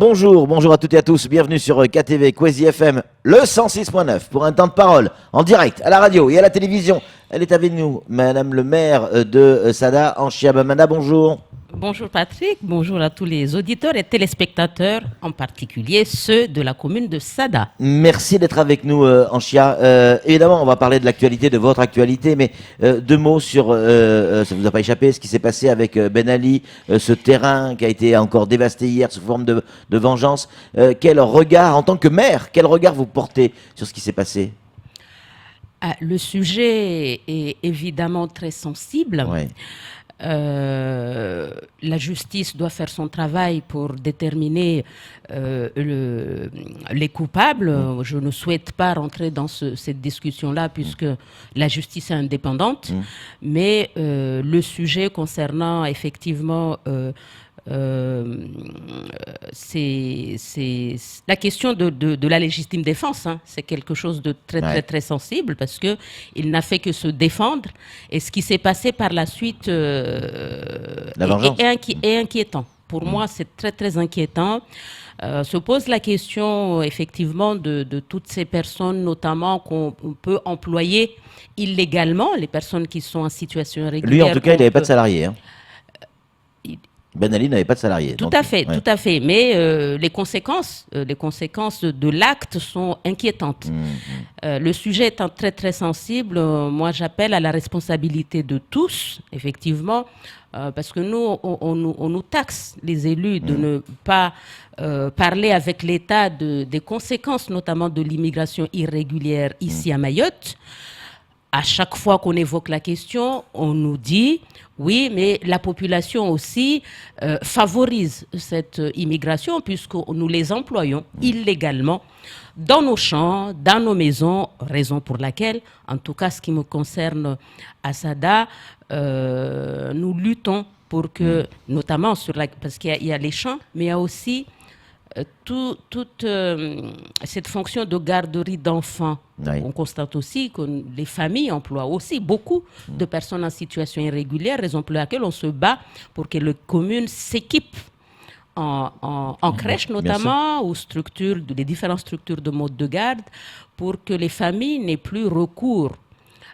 Bonjour à toutes et à tous, bienvenue sur KTV Kwezi FM, le 106.9 pour un temps de parole en direct à la radio et à la télévision. Elle est avec nous, Madame le maire de Sada, Anchia Bamana, bonjour. Bonjour Patrick, bonjour à tous les auditeurs et téléspectateurs, en particulier ceux de la commune de Sada. Merci d'être avec nous, Anchia. Évidemment, on va parler de l'actualité, de votre actualité, mais deux mots sur, ça ne vous a pas échappé, ce qui s'est passé avec Ben Ali, ce terrain qui a été encore dévasté hier sous forme de vengeance. Quel regard, en tant que maire, quel regard vous portez sur ce qui s'est passé ? Le sujet est évidemment très sensible. Ouais. La justice doit faire son travail pour déterminer les coupables. Je ne souhaite pas rentrer dans cette discussion-là puisque la justice est indépendante. Mais le sujet concernant effectivement c'est la question de la légitime défense. Hein. C'est quelque chose de très sensible parce que il n'a fait que se défendre. Et ce qui s'est passé par la suite est inquiétant. Pour moi, c'est très inquiétant. Se pose la question effectivement de toutes ces personnes, notamment qu'on peut employer illégalement, les personnes qui sont en situation irrégulière. Lui, en tout cas, il n'avait pas de salarié. Hein. Ben Ali n'avait pas de salarié. Tout à fait. Mais les conséquences de l'acte sont inquiétantes. Le sujet étant très sensible, moi j'appelle à la responsabilité de tous, effectivement, parce que nous, on nous taxe, les élus, de ne pas parler avec l'État des conséquences, notamment de l'immigration irrégulière ici à Mayotte. À chaque fois qu'on évoque la question, on nous dit oui, mais la population aussi favorise cette immigration puisque nous les employons illégalement dans nos champs, dans nos maisons, raison pour laquelle, en tout cas ce qui me concerne à Sada, nous luttons pour que, notamment parce qu'il y a les champs, mais il y a aussi toute cette fonction de garderie d'enfants. On constate aussi que les familles emploient aussi beaucoup de personnes en situation irrégulière, raison pour laquelle on se bat pour que les communes s'équipent en crèche notamment, ou les différentes structures de mode de garde, pour que les familles n'aient plus recours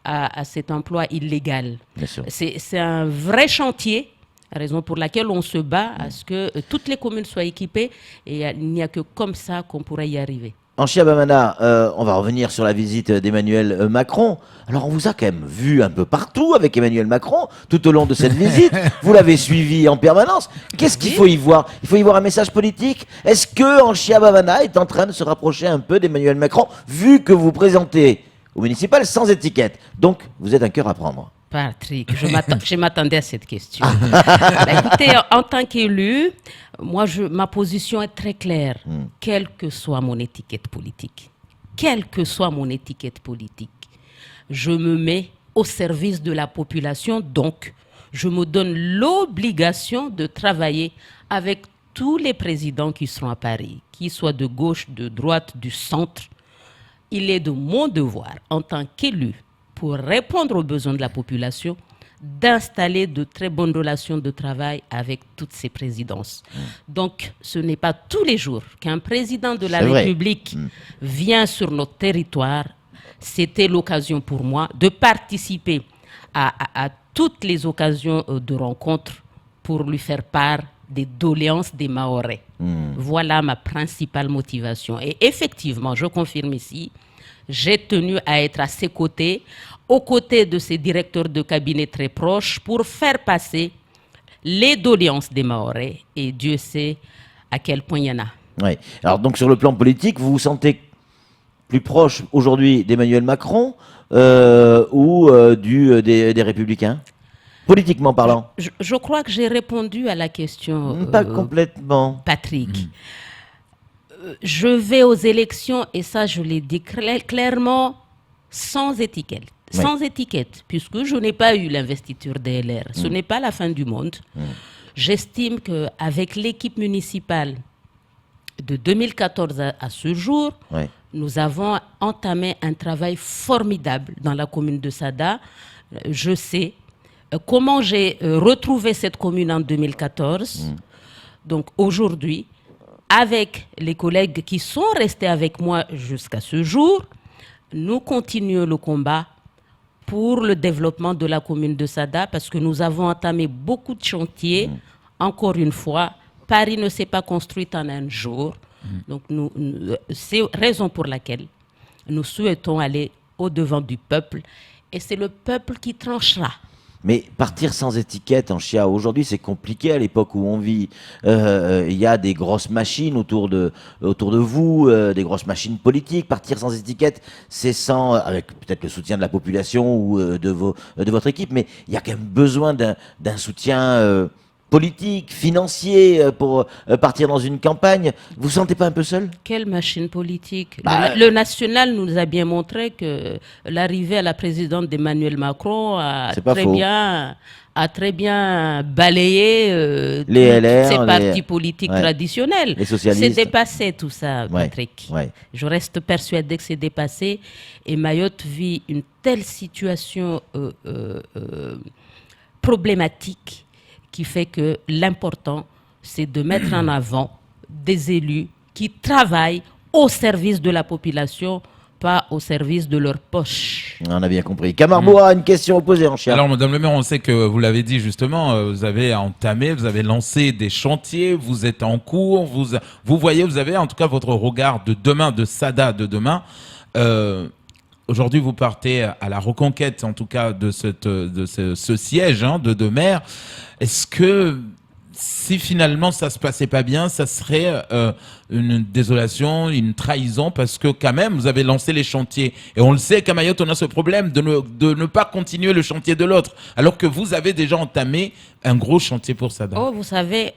à cet emploi illégal. C'est un vrai chantier. Raison pour laquelle on se bat à ce que toutes les communes soient équipées et il n'y a que comme ça qu'on pourrait y arriver. Anchia Bamana, on va revenir sur la visite d'Emmanuel Macron. Alors, on vous a quand même vu un peu partout avec Emmanuel Macron tout au long de cette visite. Vous l'avez suivi en permanence. Qu'est-ce qu'il faut y voir ? Il faut y voir un message politique ? Est-ce que Anchia Bamana est en train de se rapprocher un peu d'Emmanuel Macron, vu que vous présentez au municipal sans étiquette ? Donc, vous êtes un cœur à prendre. Patrick, je m'attendais à cette question. Écoutez, en tant qu'élu, ma position est très claire, quelle que soit mon étiquette politique. Quelle que soit mon étiquette politique, je me mets au service de la population, donc je me donne l'obligation de travailler avec tous les présidents qui seront à Paris, qu'ils soient de gauche, de droite, du centre. Il est de mon devoir, en tant qu'élu, pour répondre aux besoins de la population, d'installer de très bonnes relations de travail avec toutes ces présidences. Donc, ce n'est pas tous les jours qu'un président de la République vient sur notre territoire. C'était l'occasion pour moi de participer à toutes les occasions de rencontre pour lui faire part des doléances des Mahorais. Voilà ma principale motivation. Et effectivement, je confirme ici, j'ai tenu à être à ses côtés, aux côtés de ses directeurs de cabinet très proches, pour faire passer les doléances des Mahorais. Et Dieu sait à quel point il y en a. Oui. Alors donc sur le plan politique, vous vous sentez plus proche aujourd'hui d'Emmanuel Macron ou des Républicains ? Politiquement parlant. Je crois que j'ai répondu à la question. Pas complètement. Patrick. Je vais aux élections, et ça je l'ai dit clairement, sans étiquette. Sans étiquette, puisque je n'ai pas eu l'investiture des LR. Ce n'est pas la fin du monde. J'estime qu'avec l'équipe municipale de 2014 à ce jour, nous avons entamé un travail formidable dans la commune de Sada. Je sais comment j'ai retrouvé cette commune en 2014. Donc aujourd'hui, avec les collègues qui sont restés avec moi jusqu'à ce jour, nous continuons le combat pour le développement de la commune de Sada parce que nous avons entamé beaucoup de chantiers. Encore une fois, Paris ne s'est pas construit en un jour. Donc, c'est raison pour laquelle nous souhaitons aller au-devant du peuple et c'est le peuple qui tranchera. Mais partir sans étiquette en Chia, aujourd'hui c'est compliqué à l'époque où on vit. Il y a des grosses machines autour de vous, des grosses machines politiques. Partir sans étiquette, c'est sans, avec peut-être le soutien de la population ou de votre équipe, mais il y a quand même besoin d'un soutien politique, financier pour partir dans une campagne. Vous vous sentez pas un peu seul? Quelle machine politique? Le national nous a bien montré que l'arrivée à la présidence d'Emmanuel Macron a très bien balayé les LR, ces partis politiques traditionnels. Les socialistes. C'est dépassé tout ça, Patrick. Ouais. Je reste persuadé que c'est dépassé et Mayotte vit une telle situation problématique qui fait que l'important, c'est de mettre en avant des élus qui travaillent au service de la population, pas au service de leur poche. On a bien compris. Camarbois a une question opposée en Chia. Alors, Madame le maire, on sait que vous l'avez dit justement, vous avez lancé des chantiers, vous êtes en cours, vous voyez, vous avez en tout cas votre regard de demain, de Sada de demain. Aujourd'hui, vous partez à la reconquête, en tout cas, de ce siège de maire. Est-ce que si finalement ça se passait pas bien, ça serait une désolation, une trahison, parce que quand même, vous avez lancé les chantiers. Et on le sait qu'à Mayotte, on a ce problème de ne pas continuer le chantier de l'autre, alors que vous avez déjà entamé un gros chantier pour Sada. Oh, vous savez,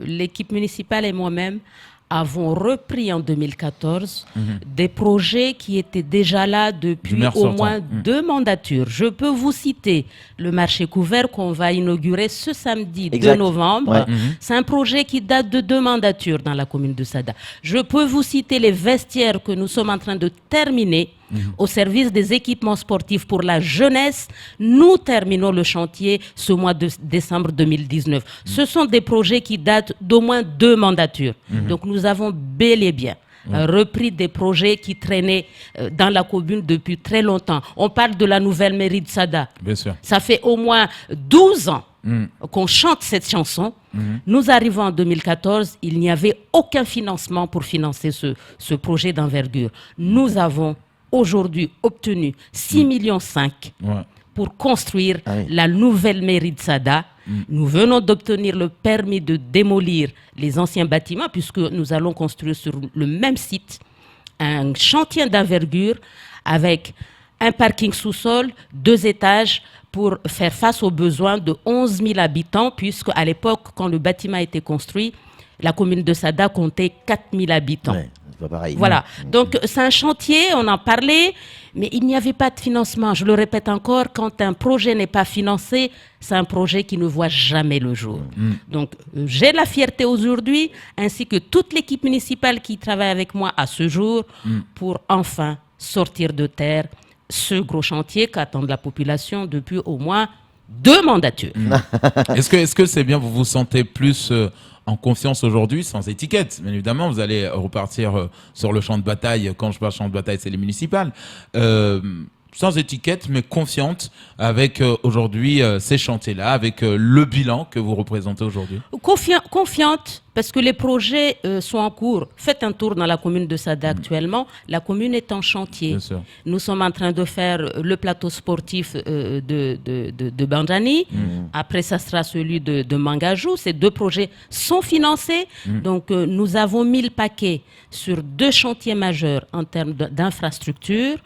l'équipe municipale et moi-même avons repris en 2014 des projets qui étaient déjà là depuis au moins 2 mandatures. Je peux vous citer le marché couvert qu'on va inaugurer ce samedi 2 novembre. Ouais. C'est un projet qui date de 2 mandatures dans la commune de Sada. Je peux vous citer les vestiaires que nous sommes en train de terminer au service des équipements sportifs pour la jeunesse. Nous terminons le chantier ce mois de décembre 2019. Ce sont des projets qui datent d'au moins 2 mandatures. Donc nous avons bel et bien repris des projets qui traînaient dans la commune depuis très longtemps. On parle de la nouvelle mairie de Sada. Bien sûr. Ça fait au moins 12 ans qu'on chante cette chanson. Nous arrivons en 2014, il n'y avait aucun financement pour financer ce projet d'envergure. Nous avons aujourd'hui obtenu 6,5 millions pour construire la nouvelle mairie de Sada. Nous venons d'obtenir le permis de démolir les anciens bâtiments puisque nous allons construire sur le même site un chantier d'envergure avec un parking sous-sol, 2 étages pour faire face aux besoins de 11 000 habitants puisque à l'époque, quand le bâtiment a été construit, la commune de Sada comptait 4 000 habitants. Ouais, c'est pas pareil. Voilà. Donc, c'est un chantier, on en parlait, mais il n'y avait pas de financement. Je le répète encore, quand un projet n'est pas financé, c'est un projet qui ne voit jamais le jour. Donc, j'ai la fierté aujourd'hui, ainsi que toute l'équipe municipale qui travaille avec moi à ce jour, pour enfin sortir de terre ce gros chantier qu'attend la population depuis au moins 2 mandatures. Est-ce que c'est bien, vous vous sentez plus en confiance aujourd'hui, sans étiquette? Bien évidemment, vous allez repartir sur le champ de bataille. Quand je parle champ de bataille, c'est les municipales. Sans étiquette, mais confiante avec aujourd'hui ces chantiers-là, avec le bilan que vous représentez aujourd'hui. Confiante, parce que les projets sont en cours. Faites un tour dans la commune de Sada actuellement. La commune est en chantier. Bien sûr. Nous sommes en train de faire le plateau sportif de Bandjani. Après, ça sera celui de Mangajou. Ces 2 projets sont financés. Donc, nous avons mis le paquet sur 2 chantiers majeurs en termes d'infrastructures.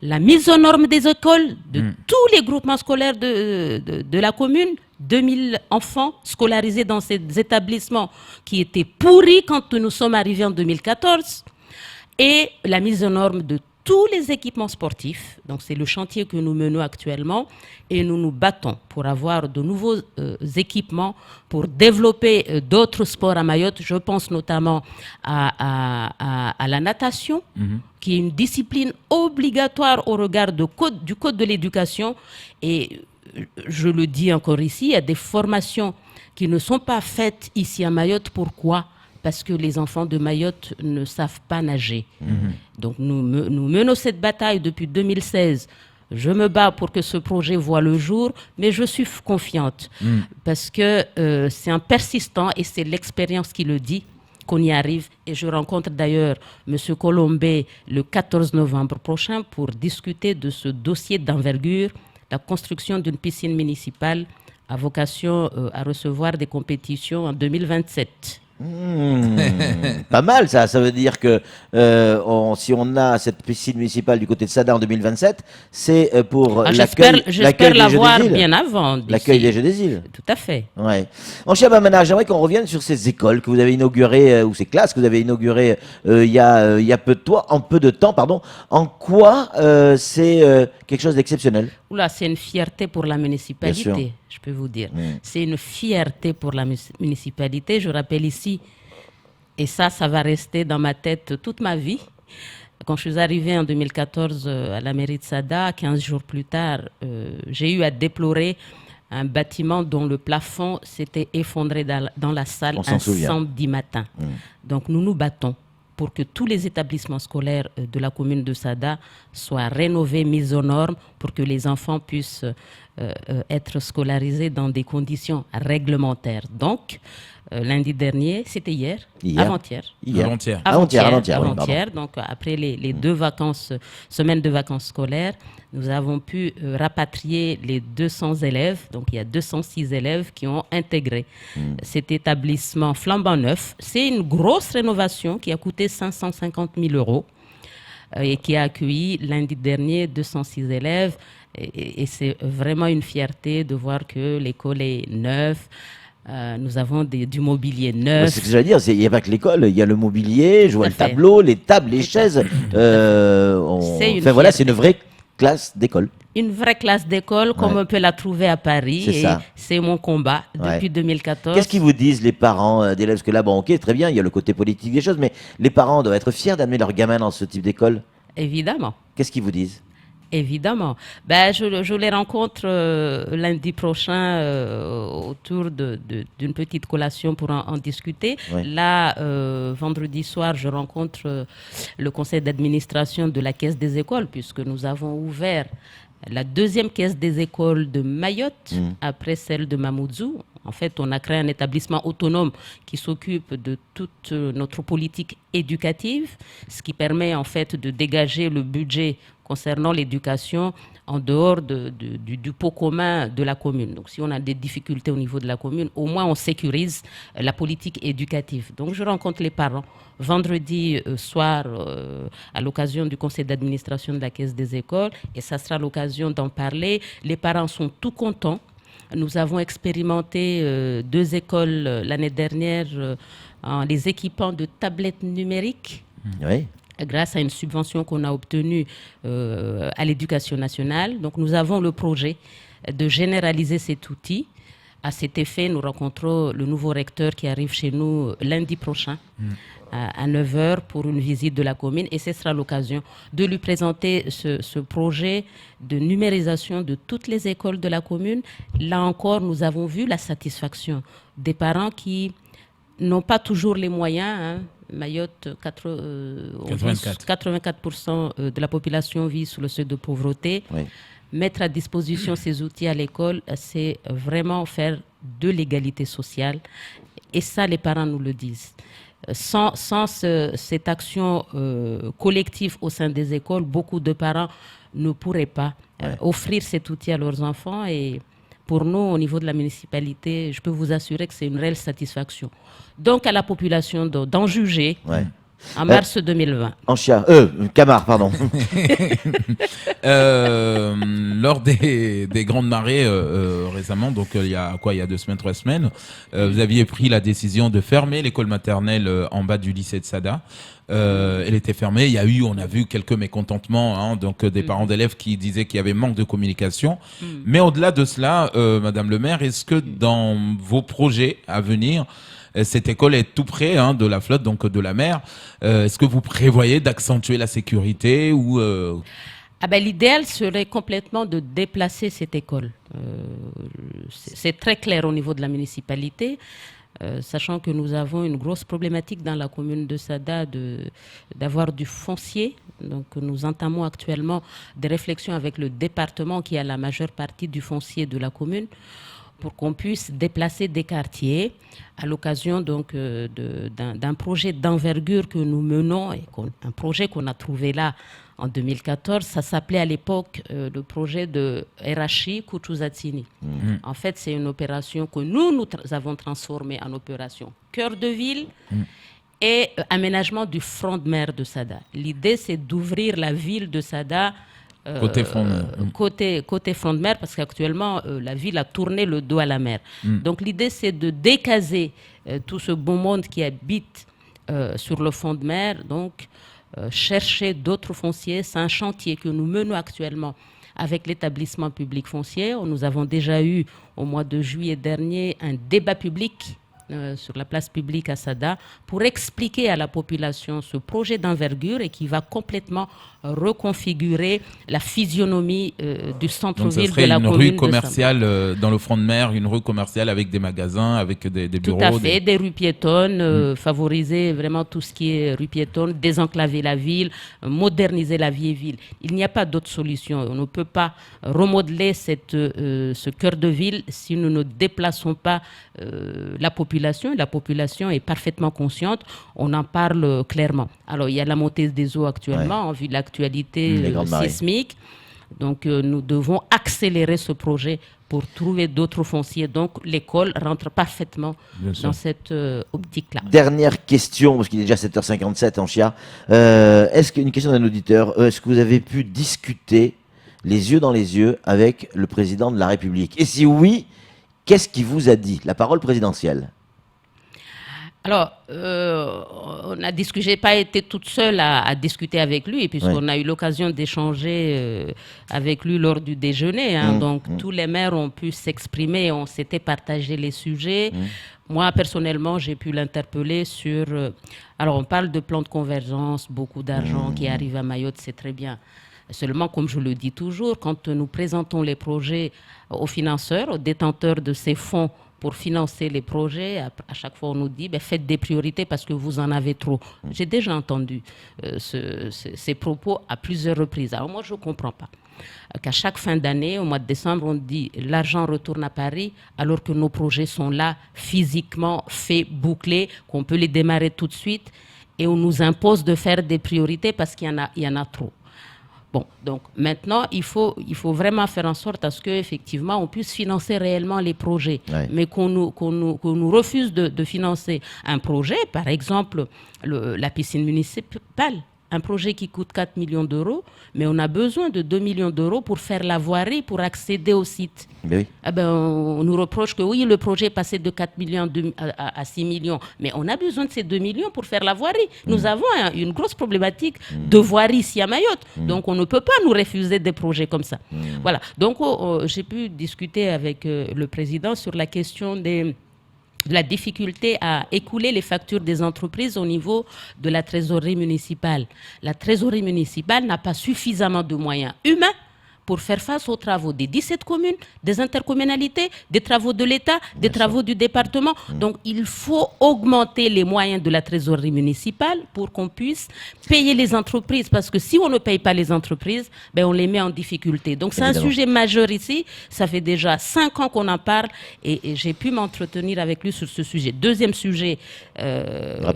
La mise aux normes des écoles de tous les groupements scolaires de la commune, 2000 enfants scolarisés dans ces établissements qui étaient pourris quand nous sommes arrivés en 2014, et la mise aux normes de tous les équipements sportifs. Donc c'est le chantier que nous menons actuellement et nous nous battons pour avoir de nouveaux équipements pour développer d'autres sports à Mayotte. Je pense notamment à la natation, qui est une discipline obligatoire au regard du Code de l'éducation. Et je le dis encore ici, il y a des formations qui ne sont pas faites ici à Mayotte. Pourquoi ? parce que les enfants de Mayotte ne savent pas nager. Donc nous menons cette bataille depuis 2016. Je me bats pour que ce projet voie le jour, mais je suis confiante parce que c'est un persistant et c'est l'expérience qui le dit qu'on y arrive. Et je rencontre d'ailleurs M. Colombé le 14 novembre prochain pour discuter de ce dossier d'envergure, la construction d'une piscine municipale à vocation à recevoir des compétitions en 2027. Pas mal ça, ça veut dire que si on a cette piscine municipale du côté de Sada en 2027, c'est pour J'espère l'accueil des Jeux l'avoir des îles. bien avant. L'accueil des Jeux des îles. Tout à fait. Ouais. Mon cher Bamana, j'aimerais qu'on revienne sur ces écoles que vous avez inaugurées, ou ces classes que vous avez inaugurées il y a peu de temps. En quoi c'est quelque chose d'exceptionnel? Oula, c'est une fierté pour la municipalité, je peux vous dire. C'est une fierté pour la municipalité. Je rappelle ici, et ça va rester dans ma tête toute ma vie. Quand je suis arrivée en 2014 à la mairie de Sada, 15 jours plus tard, j'ai eu à déplorer un bâtiment dont le plafond s'était effondré dans la salle un samedi matin. Donc nous nous battons pour que tous les établissements scolaires de la commune de Sada soient rénovés, mis aux normes, pour que les enfants puissent être scolarisés dans des conditions réglementaires. Donc, lundi dernier, c'était avant-hier. Avant-hier, donc après les semaines de vacances scolaires, nous avons pu rapatrier les 200 élèves. Donc il y a 206 élèves qui ont intégré cet établissement flambant neuf. C'est une grosse rénovation qui a coûté 550 000 euros et qui a accueilli lundi dernier 206 élèves. Et c'est vraiment une fierté de voir que l'école est neuve. Nous avons du mobilier neuf. C'est ce que j'allais dire, il n'y a pas que l'école, il y a le mobilier, je vois le tableau, les tables, les chaises. C'est une vraie classe d'école. Une vraie classe d'école, comme on peut la trouver à Paris. C'est mon combat depuis 2014. Qu'est-ce qu'ils vous disent, les parents d'élèves? Parce que là, bon, ok, très bien, il y a le côté politique des choses, mais les parents doivent être fiers d'amener leurs gamins dans ce type d'école. Évidemment. Qu'est-ce qu'ils vous disent? Évidemment. Je les rencontre lundi prochain autour d'une petite collation pour en discuter. Là, vendredi soir, je rencontre le conseil d'administration de la Caisse des écoles, puisque nous avons ouvert la deuxième caisse des écoles de Mayotte, après celle de Mamoudzou. En fait, on a créé un établissement autonome qui s'occupe de toute notre politique éducative, ce qui permet en fait de dégager le budget concernant l'éducation en dehors du pot commun de la commune. Donc, si on a des difficultés au niveau de la commune, au moins on sécurise la politique éducative. Donc, je rencontre les parents vendredi soir à l'occasion du conseil d'administration de la Caisse des écoles, et ça sera l'occasion d'en parler. Les parents sont tout contents. Nous avons expérimenté 2 écoles l'année dernière en les équipant de tablettes numériques. Grâce à une subvention qu'on a obtenue à l'Éducation nationale. Donc nous avons le projet de généraliser cet outil. À cet effet, nous rencontrons le nouveau recteur qui arrive chez nous lundi prochain à 9h pour une visite de la commune, et ce sera l'occasion de lui présenter ce projet de numérisation de toutes les écoles de la commune. Là encore, nous avons vu la satisfaction des parents qui n'ont pas toujours les moyens. Mayotte, 84% de la population vit sous le seuil de pauvreté. Mettre à disposition ces outils à l'école, c'est vraiment faire de l'égalité sociale. Et ça, les parents nous le disent. Sans cette action collective au sein des écoles, beaucoup de parents ne pourraient pas offrir cet outil à leurs enfants. Et pour nous, au niveau de la municipalité, je peux vous assurer que c'est une réelle satisfaction. Donc, à la population d'en juger en mars 2020. Camar, pardon. Lors des grandes marées récemment, donc il y a 2 semaines, 3 semaines, vous aviez pris la décision de fermer l'école maternelle en bas du lycée de Sada. Elle était fermée. On a vu quelques mécontentements, donc des parents d'élèves qui disaient qu'il y avait manque de communication. Mais au-delà de cela, Madame le maire, est-ce que dans vos projets à venir, cette école est tout près de la flotte, donc de la mer, est-ce que vous prévoyez d'accentuer la sécurité ou l'idéal serait complètement de déplacer cette école. C'est très clair au niveau de la municipalité. sachant que nous avons une grosse problématique dans la commune de Sada d'avoir du foncier. Donc nous entamons actuellement des réflexions avec le département qui a la majeure partie du foncier de la commune pour qu'on puisse déplacer des quartiers à l'occasion donc d'un projet d'envergure que nous menons, un projet qu'on a trouvé là en 2014. Ça s'appelait à l'époque le projet de RHI Kuchuzatsini. En fait, c'est une opération que nous avons transformée en opération cœur de ville et aménagement du front de mer de Sada. L'idée, c'est d'ouvrir la ville de Sada côté front de mer. Côté front de mer, parce qu'actuellement, la ville a tourné le dos à la mer. Donc l'idée, c'est de décaser tout ce beau monde qui habite sur le front de mer, donc chercher d'autres fonciers. C'est un chantier que nous menons actuellement avec l'établissement public foncier. Nous avons déjà eu, au mois de juillet dernier, un débat public sur la place publique à Sada pour expliquer à la population ce projet d'envergure et qui va complètement reconfigurer la physionomie du centre-ville de la commune. Donc, ce serait une rue commerciale dans le front de mer, une rue commerciale avec des magasins, avec des bureaux. Tout à fait, des rues piétonnes, favoriser vraiment tout ce qui est rue piétonne, désenclaver la ville, moderniser la vieille ville. Il n'y a pas d'autre solution. On ne peut pas remodeler ce cœur de ville si nous ne déplaçons pas la population. La population est parfaitement consciente, on en parle clairement. Alors, il y a la montée des eaux actuellement, en vue de l'actualité sismique. Donc, nous devons accélérer ce projet pour trouver d'autres fonciers. Donc, l'école rentre parfaitement dans cette optique-là. Dernière question, parce qu'il est déjà 7h57 en Chia. Une question d'un auditeur. Est-ce que vous avez pu discuter les yeux dans les yeux avec le président de la République? Et si oui, qu'est-ce qu'il vous a dit? La parole présidentielle. Alors, on a discuté, je n'ai pas été toute seule à discuter avec lui, puisqu'on a eu l'occasion d'échanger avec lui lors du déjeuner. Donc, tous les maires ont pu s'exprimer, on s'était partagé les sujets. Moi, personnellement, j'ai pu l'interpeller sur... alors, on parle de plan de convergence, beaucoup d'argent qui arrive à Mayotte, c'est très bien. Seulement, comme je le dis toujours, quand nous présentons les projets aux financeurs, aux détenteurs de ces fonds, pour financer les projets, à chaque fois on nous dit faites des priorités parce que vous en avez trop. J'ai déjà entendu ces propos à plusieurs reprises. Alors moi je ne comprends pas qu'à chaque fin d'année, au mois de décembre, on dit l'argent retourne à Paris alors que nos projets sont là, physiquement faits, bouclés, qu'on peut les démarrer tout de suite et on nous impose de faire des priorités parce qu'il y en a trop. Bon, donc maintenant, il faut vraiment faire en sorte à ce qu'effectivement, on puisse financer réellement les projets. Mais qu'on nous refuse de financer un projet, par exemple, la piscine municipale, un projet qui coûte 4 millions d'euros, mais on a besoin de 2 millions d'euros pour faire la voirie, pour accéder au site. Oui. On nous reproche que oui, le projet est passé de 4 millions à 6 millions, mais on a besoin de ces 2 millions pour faire la voirie. Nous avons une grosse problématique de voirie ici à Mayotte, donc on ne peut pas nous refuser des projets comme ça. Voilà, donc j'ai pu discuter avec le président sur la question de la difficulté à écouler les factures des entreprises au niveau de la trésorerie municipale. La trésorerie municipale n'a pas suffisamment de moyens humains pour faire face aux travaux des 17 communes, des intercommunalités, des travaux de l'État, des travaux du département. Donc, il faut augmenter les moyens de la trésorerie municipale pour qu'on puisse payer les entreprises. Parce que si on ne paye pas les entreprises, on les met en difficulté. Donc, c'est un sujet majeur ici. Ça fait déjà 5 ans qu'on en parle et j'ai pu m'entretenir avec lui sur ce sujet. Deuxième sujet, en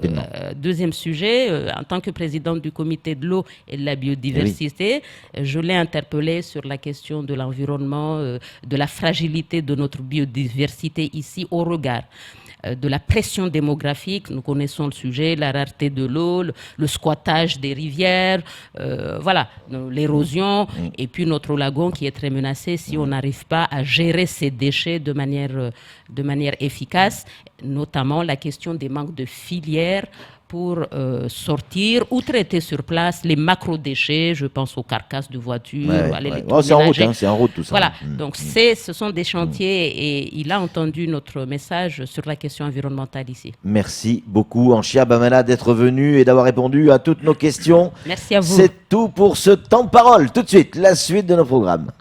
tant que présidente du comité de l'eau et de la biodiversité, je l'ai interpellé sur la question de l'environnement, de la fragilité de notre biodiversité ici au regard de la pression démographique. Nous connaissons le sujet, la rareté de l'eau, le squattage des rivières, l'érosion et puis notre lagon qui est très menacé si on n'arrive pas à gérer ces déchets de manière efficace, notamment la question des manques de filières pour sortir ou traiter sur place les macro-déchets, je pense aux carcasses de voitures, c'est en route tout ça. Voilà, donc ce sont des chantiers et il a entendu notre message sur la question environnementale ici. Merci beaucoup Anchia Bamana d'être venu et d'avoir répondu à toutes nos questions. Merci à vous. C'est tout pour ce temps de parole. Tout de suite, la suite de nos programmes.